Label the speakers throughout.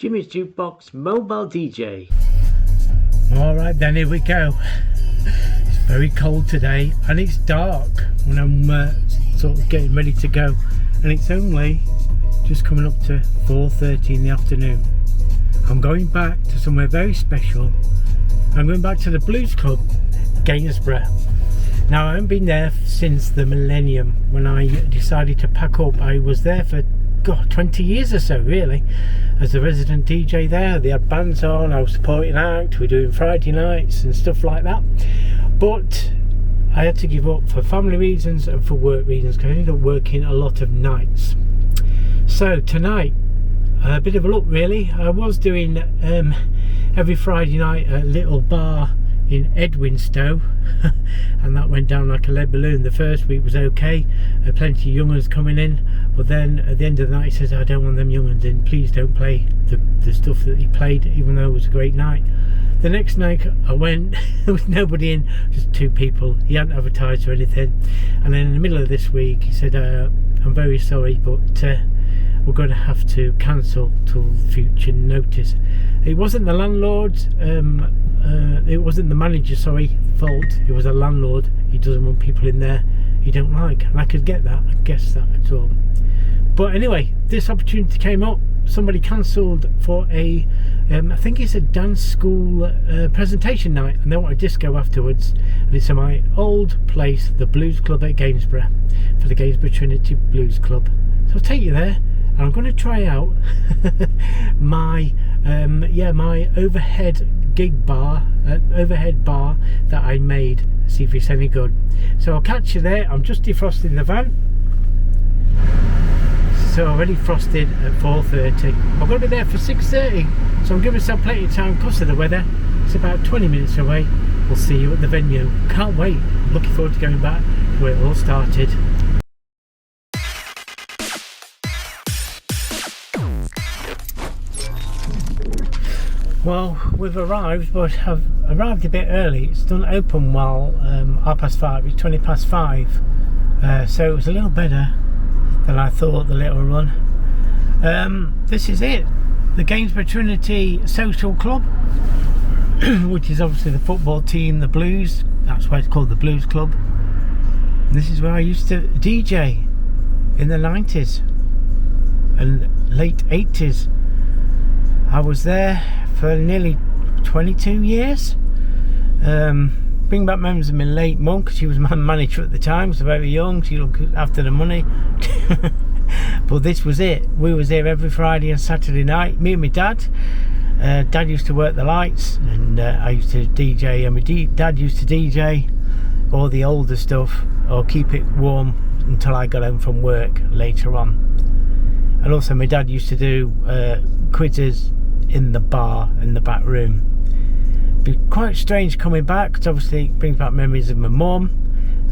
Speaker 1: Jimmy's Jukebox Mobile DJ.
Speaker 2: Alright then, here we go. It's very cold today and it's dark when I'm sort of getting ready to go, and it's only just coming up to 4:30 in the afternoon. I'm going back to somewhere very special. I'm going back to the Blues Club, Gainsborough. Now, I haven't been there since the millennium when I decided to pack up. I was there for 20 years or so, really, as a resident DJ there. They had bands on, I was supporting act, we were doing Friday nights and stuff like that. But I had to give up for family reasons and for work reasons, because I ended up working a lot of nights. So tonight, a bit of a look really. I was doing every Friday night a little bar in Edwinstowe and that went down like a lead balloon. The first week was okay, plenty of young'uns coming in, but then at the end of the night he says, I don't want them young'uns in, please don't play the stuff that he played, even though it was a great night. The next night I went, there was nobody in, just two people. He hadn't advertised or anything. And then in the middle of this week he said, I'm very sorry, but we're going to have to cancel till future notice. It wasn't the landlord's, it wasn't the manager's fault. It was a landlord. He doesn't want people in there he don't like, and I could get that, I guess that at all. But anyway, this opportunity came up. Somebody cancelled for a I think it's a dance school presentation night, and they want a disco afterwards, and it's at my old place, the Blues Club at Gainsborough, for the Gainsborough Trinity Blues Club. So I'll take you there, and I'm going to try out my my overhead gig bar, overhead bar that I made, see if it's any good. So I'll catch you there. I'm just defrosting the van, so already frosted at 4:30. I'm going to be there for 6:30, so I'm giving myself plenty of time because of the weather. It's about 20 minutes away. We'll see you at the venue. Can't wait. Looking forward to going back to where it all started. Well, we've arrived, but I've arrived a bit early. It's done open while 5:30. It's 20 past 5, so it was a little better than I thought, the little run. This is it, the Gainsborough Trinity Social Club, which is obviously the football team, the Blues. That's why it's called the Blues Club. And this is where I used to DJ in the 90s and late 80s. I was there for nearly 22 years. Bring back memories of my late mum, because she was my manager at the time, so very young. She looked after the money. But this was it. We was there every Friday and Saturday night, me and my dad. Dad used to work the lights, and I used to DJ, and my dad used to DJ all the older stuff, or keep it warm until I got home from work later on. And also my dad used to do quizzes in the bar in the back room. Be quite strange coming back, because obviously it brings back memories of my mum,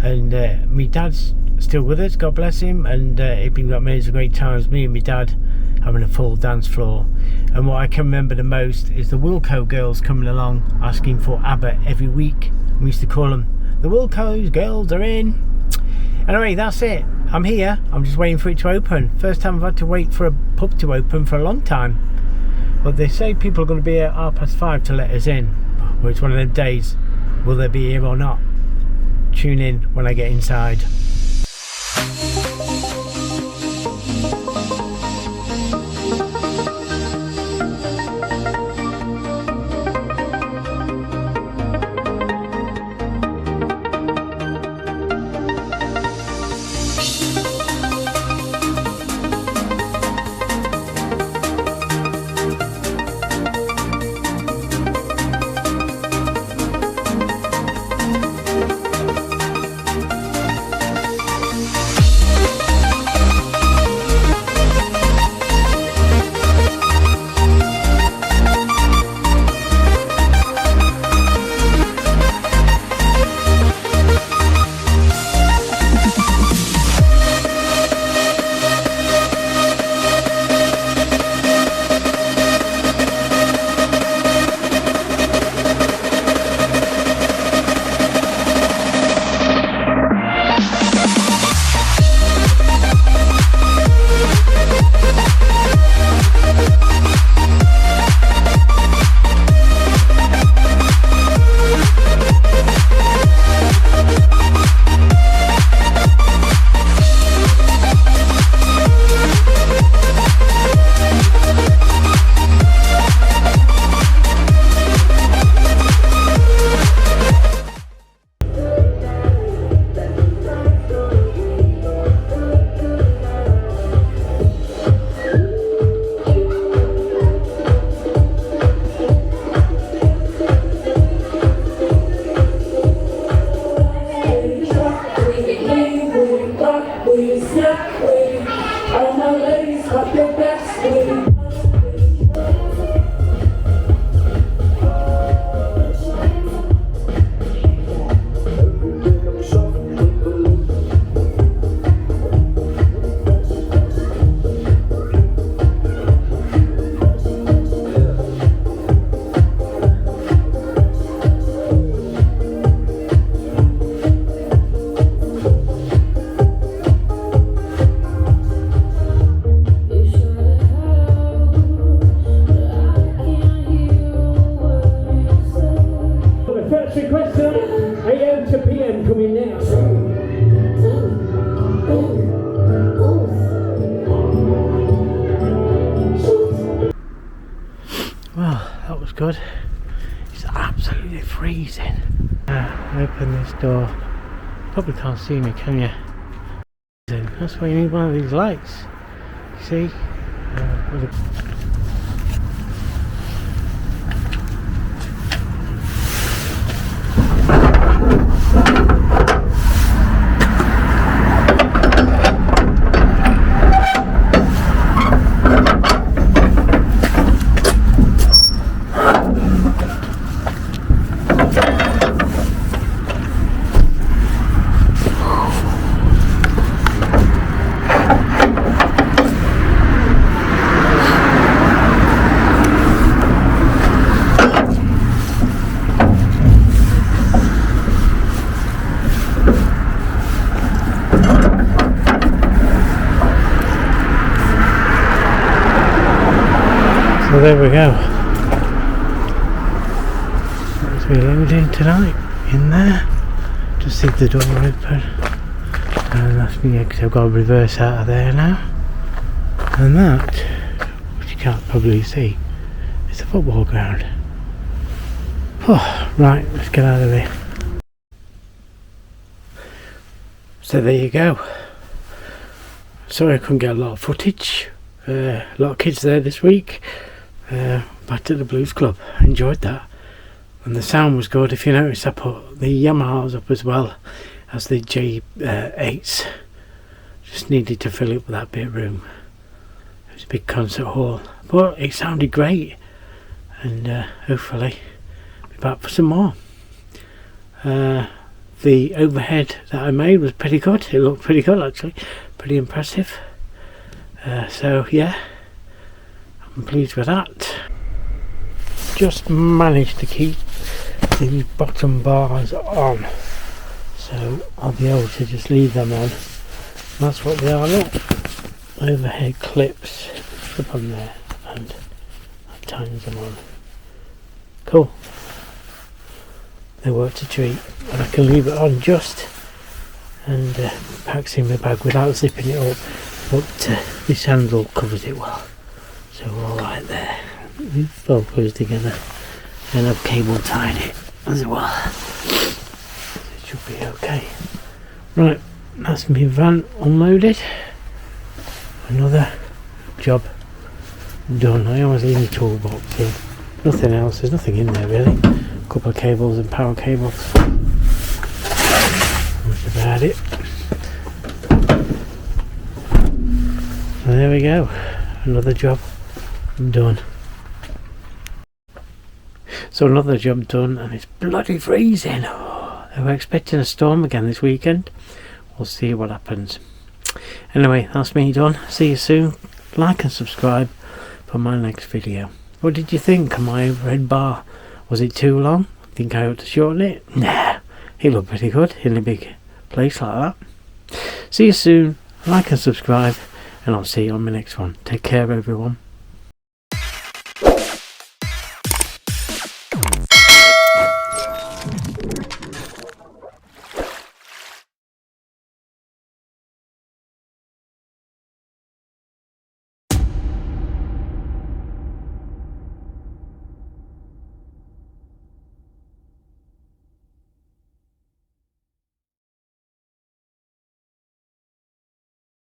Speaker 2: and my dad's still with us, God bless him, and it brings back memories of great times, me and my dad having a full dance floor. And what I can remember the most is the Wilco girls coming along asking for ABBA every week. We used to call them the Wilco's girls are in. Anyway, that's it. I'm here, I'm just waiting for it to open. First time I've had to wait for a pub to open for a long time. But they say people are going to be at 5:30 to let us in. Well, it's one of them days. Will they be here or not? Tune in when I get inside. looks good. It's absolutely freezing. Open this door. Probably can't see me, can you? That's why you need one of these lights. You see? So there we go. That's me loading tonight in there. Just leave the door open. And that's me exit. I've got to reverse out of there now. And that, which you can't probably see, is a football ground. Oh, right, let's get out of here. So there you go. Sorry I couldn't get a lot of footage. A lot of kids there this week. Back to the Blues Club. I enjoyed that, and the sound was good. If you notice, I put the Yamahas up as well as the J8s. Just needed to fill up that bit of room. It was a big concert hall, but it sounded great, and hopefully be back for some more. The overhead that I made was pretty good. It looked pretty good actually, pretty impressive. So yeah, I'm pleased with that. Just managed to keep the bottom bars on, so I'll be able to just leave them on. That's what they are. Look, overhead clips up on there, and that tightens them on. Cool. They worked a treat, and I can leave it on just and packs in my bag without zipping it up, but this handle covers it well, so we're alright there. It's all closed together, and I've cable tied it as well. It should be okay. Right, that's my van unloaded. Another job done. I always leave my toolbox here. Nothing else, there's nothing in there really. A couple of cables and power cables. That's about it. So there we go. Another job done. So another job done, and it's bloody freezing. They were expecting a storm again this weekend. We'll see what happens. Anyway, that's me done. See you soon. Like and subscribe for my next video. What did you think of my overhead bar? Was it too long? Think I ought to shorten it? Nah, it looked pretty good in a big place like that. See you soon. Like and subscribe, and I'll see you on my next one. Take care everyone.